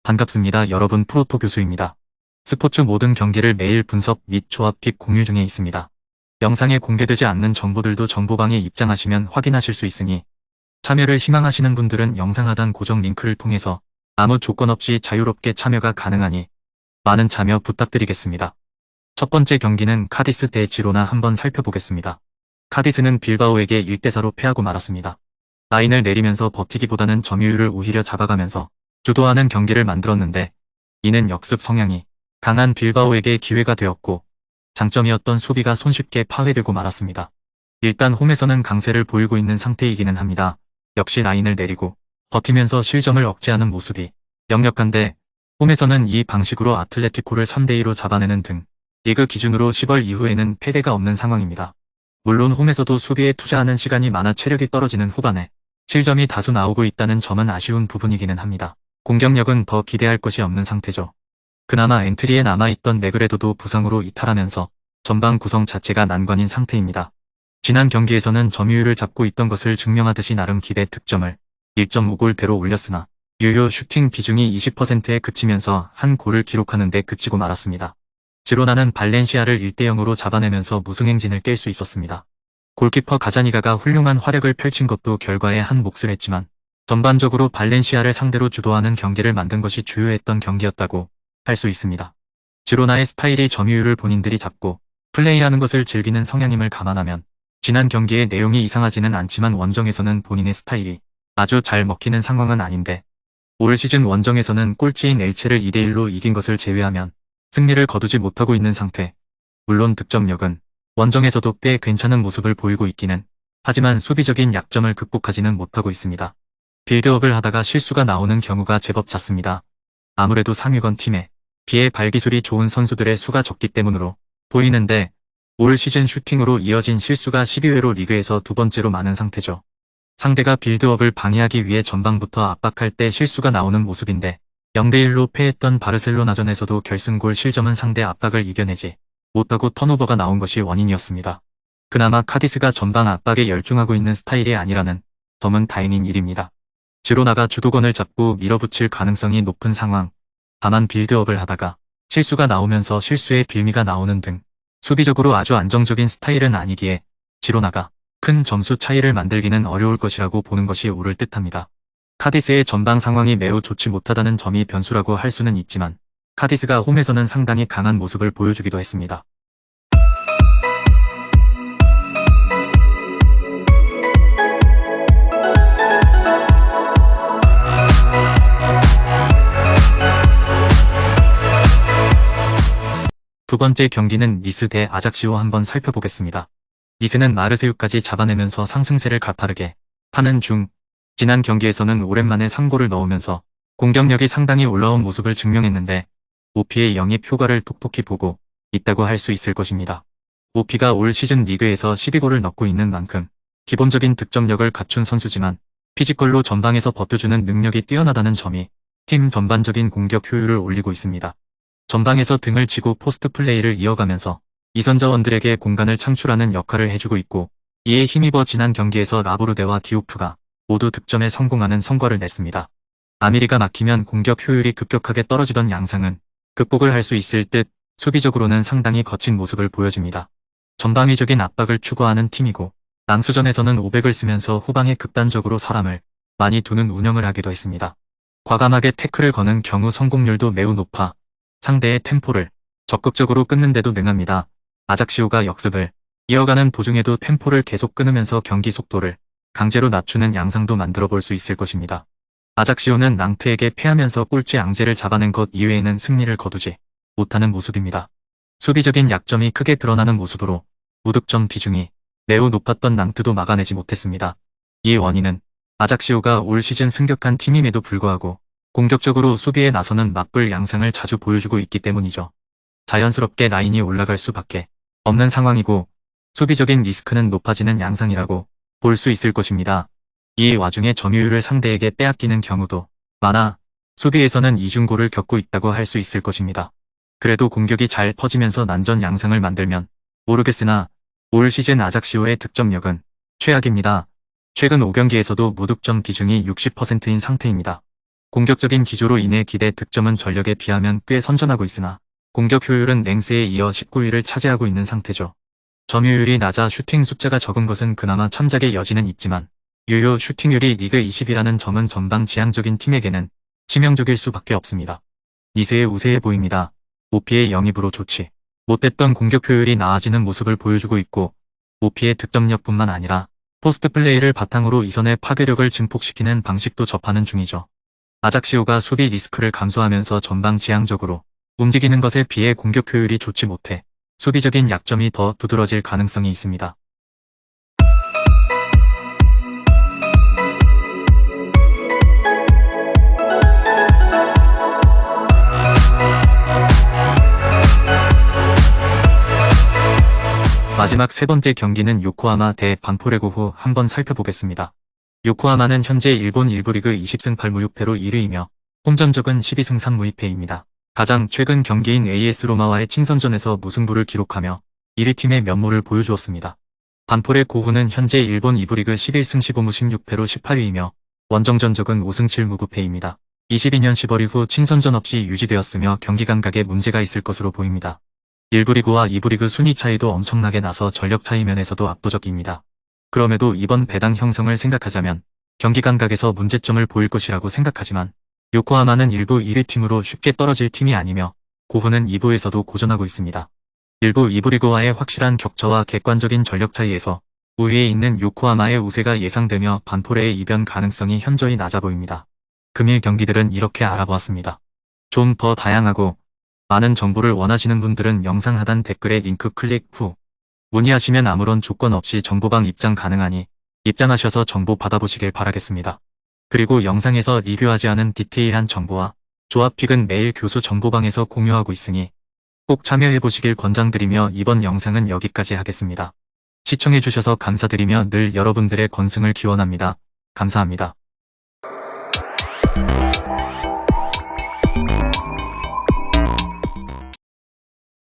반갑습니다. 여러분, 프로토 교수입니다. 스포츠 모든 경기를 매일 분석 및 조합 픽 공유 중에 있습니다. 영상에 공개되지 않는 정보들도 정보방에 입장하시면 확인하실 수 있으니 참여를 희망하시는 분들은 영상 하단 고정 링크를 통해서 아무 조건 없이 자유롭게 참여가 가능하니 많은 참여 부탁드리겠습니다. 첫 번째 경기는 카디스 대 지로나 한번 살펴보겠습니다. 카디스는 빌바오에게 1대4로 패하고 말았습니다. 라인을 내리면서 버티기보다는 점유율을 오히려 잡아가면서 주도하는 경기를 만들었는데 이는 역습 성향이 강한 빌바오에게 기회가 되었고 장점이었던 수비가 손쉽게 파괴되고 말았습니다. 일단 홈에서는 강세를 보이고 있는 상태이기는 합니다. 역시 라인을 내리고 버티면서 실점을 억제하는 모습이 역력한데 홈에서는 이 방식으로 아틀레티코를 3대2로 잡아내는 등 리그 기준으로 10월 이후에는 패배가 없는 상황입니다. 물론 홈에서도 수비에 투자하는 시간이 많아 체력이 떨어지는 후반에 실점이 다수 나오고 있다는 점은 아쉬운 부분이기는 합니다. 공격력은 더 기대할 것이 없는 상태죠. 그나마 엔트리에 남아있던 네그레도도 부상으로 이탈하면서 전방 구성 자체가 난관인 상태입니다. 지난 경기에서는 점유율을 잡고 있던 것을 증명하듯이 나름 기대 득점을 1.5골대로 올렸으나 유효 슈팅 비중이 20%에 그치면서 한 골을 기록하는 데 그치고 말았습니다. 지로나는 발렌시아를 1대0으로 잡아내면서 무승행진을 깰 수 있었습니다. 골키퍼 가자니가가 훌륭한 활약을 펼친 것도 결과에 한 몫을 했지만 전반적으로 발렌시아를 상대로 주도하는 경기를 만든 것이 주요했던 경기였다고 할 수 있습니다. 지로나의 스타일이 점유율을 본인들이 잡고 플레이하는 것을 즐기는 성향임을 감안하면 지난 경기의 내용이 이상하지는 않지만 원정에서는 본인의 스타일이 아주 잘 먹히는 상황은 아닌데 올 시즌 원정에서는 꼴찌인 엘체를 2대1로 이긴 것을 제외하면 승리를 거두지 못하고 있는 상태. 물론 득점력은 원정에서도 꽤 괜찮은 모습을 보이고 있기는 하지만 수비적인 약점을 극복하지는 못하고 있습니다. 빌드업을 하다가 실수가 나오는 경우가 제법 잦습니다. 아무래도 상위권 팀에 비해 발기술이 좋은 선수들의 수가 적기 때문으로 보이는데 올 시즌 슈팅으로 이어진 실수가 12회로 리그에서 두 번째로 많은 상태죠. 상대가 빌드업을 방해하기 위해 전방부터 압박할 때 실수가 나오는 모습인데 0대1로 패했던 바르셀로나전에서도 결승골 실점은 상대 압박을 이겨내지 못하고 턴오버가 나온 것이 원인이었습니다. 그나마 카디스가 전방 압박에 열중하고 있는 스타일이 아니라는 점은 다행인 일입니다. 지로나가 주도권을 잡고 밀어붙일 가능성이 높은 상황. 다만 빌드업을 하다가 실수가 나오면서 실수의 빌미가 나오는 등 수비적으로 아주 안정적인 스타일은 아니기에 지로나가 큰 점수 차이를 만들기는 어려울 것이라고 보는 것이 옳을 듯합니다. 카디스의 전방 상황이 매우 좋지 못하다는 점이 변수라고 할 수는 있지만 카디스가 홈에서는 상당히 강한 모습을 보여주기도 했습니다. 두 번째 경기는 니스 대 아작시오 한번 살펴보겠습니다. 니스는 마르세유까지 잡아내면서 상승세를 가파르게 타는 중 지난 경기에서는 오랜만에 3골을 넣으면서 공격력이 상당히 올라온 모습을 증명했는데 오피의 영입 효과를 톡톡히 보고 있다고 할 수 있을 것입니다. 오피가 올 시즌 리그에서 12골을 넣고 있는 만큼 기본적인 득점력을 갖춘 선수지만 피지컬로 전방에서 버텨주는 능력이 뛰어나다는 점이 팀 전반적인 공격 효율을 올리고 있습니다. 전방에서 등을 치고 포스트 플레이를 이어가면서 이선자원들에게 공간을 창출하는 역할을 해주고 있고 이에 힘입어 지난 경기에서 라보르데와 디오프가 모두 득점에 성공하는 성과를 냈습니다. 아미리가 막히면 공격 효율이 급격하게 떨어지던 양상은 극복을 할 수 있을 듯 수비적으로는 상당히 거친 모습을 보여줍니다. 전방위적인 압박을 추구하는 팀이고 랑스전에서는 500을 쓰면서 후방에 극단적으로 사람을 많이 두는 운영을 하기도 했습니다. 과감하게 태클을 거는 경우 성공률도 매우 높아 상대의 템포를 적극적으로 끊는데도 능합니다. 아작시오가 역습을 이어가는 도중에도 템포를 계속 끊으면서 경기 속도를 강제로 낮추는 양상도 만들어 볼 수 있을 것입니다. 아작시오는 낭트에게 패하면서 꼴찌 앙제를 잡아낸 것 이외에는 승리를 거두지 못하는 모습입니다. 수비적인 약점이 크게 드러나는 모습으로 무득점 비중이 매우 높았던 낭트도 막아내지 못했습니다. 이 원인은 아작시오가 올 시즌 승격한 팀임에도 불구하고 공격적으로 수비에 나서는 맞불 양상을 자주 보여주고 있기 때문이죠. 자연스럽게 라인이 올라갈 수밖에 없는 상황이고 수비적인 리스크는 높아지는 양상이라고 볼 수 있을 것입니다. 이 와중에 점유율을 상대에게 빼앗기는 경우도 많아 수비에서는 이중고를 겪고 있다고 할 수 있을 것입니다. 그래도 공격이 잘 퍼지면서 난전 양상을 만들면 모르겠으나 올 시즌 아작시오의 득점력은 최악입니다. 최근 5경기에서도 무득점 비중이 60%인 상태입니다. 공격적인 기조로 인해 기대 득점은 전력에 비하면 꽤 선전하고 있으나 공격 효율은 랭스에 이어 19위를 차지하고 있는 상태죠. 점유율이 낮아 슈팅 숫자가 적은 것은 그나마 참작의 여지는 있지만 유효 슈팅률이 리그 20이라는 점은 전방 지향적인 팀에게는 치명적일 수밖에 없습니다. 니스의 우세해 보입니다. 오피의 영입으로 좋지 못했던 공격 효율이 나아지는 모습을 보여주고 있고 오피의 득점력뿐만 아니라 포스트 플레이를 바탕으로 이선의 파괴력을 증폭시키는 방식도 접하는 중이죠. 아작시오가 수비 리스크를 감소하면서 전방 지향적으로 움직이는 것에 비해 공격 효율이 좋지 못해 수비적인 약점이 더 두드러질 가능성이 있습니다. 마지막 세 번째 경기는 요코하마 대 반포레고후 한번 살펴보겠습니다. 요코하마는 현재 일본 1부 리그 20승 8무 6패로 1위이며 홈전적은 12승 3무 2패입니다. 가장 최근 경기인 AS 로마와의 친선전에서 무승부를 기록하며 1위 팀의 면모를 보여주었습니다. 반포레고후는 현재 일본 2부 리그 11승 15무 16패로 18위이며 원정 전적은 5승 7무 9패입니다. 22년 10월 이후 친선전 없이 유지되었으며 경기 감각에 문제가 있을 것으로 보입니다. 1부 리그와 2부 리그 순위 차이도 엄청나게 나서 전력 차이 면에서도 압도적입니다. 그럼에도 이번 배당 형성을 생각하자면 경기 감각에서 문제점을 보일 것이라고 생각하지만 요코하마는 1부 1위 팀으로 쉽게 떨어질 팀이 아니며 고후는 2부에서도 고전하고 있습니다. 1부 2부 리그와의 확실한 격차와 객관적인 전력 차이에서 우위에 있는 요코하마의 우세가 예상되며 반포레의 이변 가능성이 현저히 낮아 보입니다. 금일 경기들은 이렇게 알아보았습니다. 좀 더 다양하고 많은 정보를 원하시는 분들은 영상 하단 댓글에 링크 클릭 후 문의하시면 아무런 조건 없이 정보방 입장 가능하니 입장하셔서 정보 받아보시길 바라겠습니다. 그리고 영상에서 리뷰하지 않은 디테일한 정보와 조합픽은 매일 교수 정보방에서 공유하고 있으니 꼭 참여해보시길 권장드리며 이번 영상은 여기까지 하겠습니다. 시청해주셔서 감사드리며 늘 여러분들의 건승을 기원합니다. 감사합니다.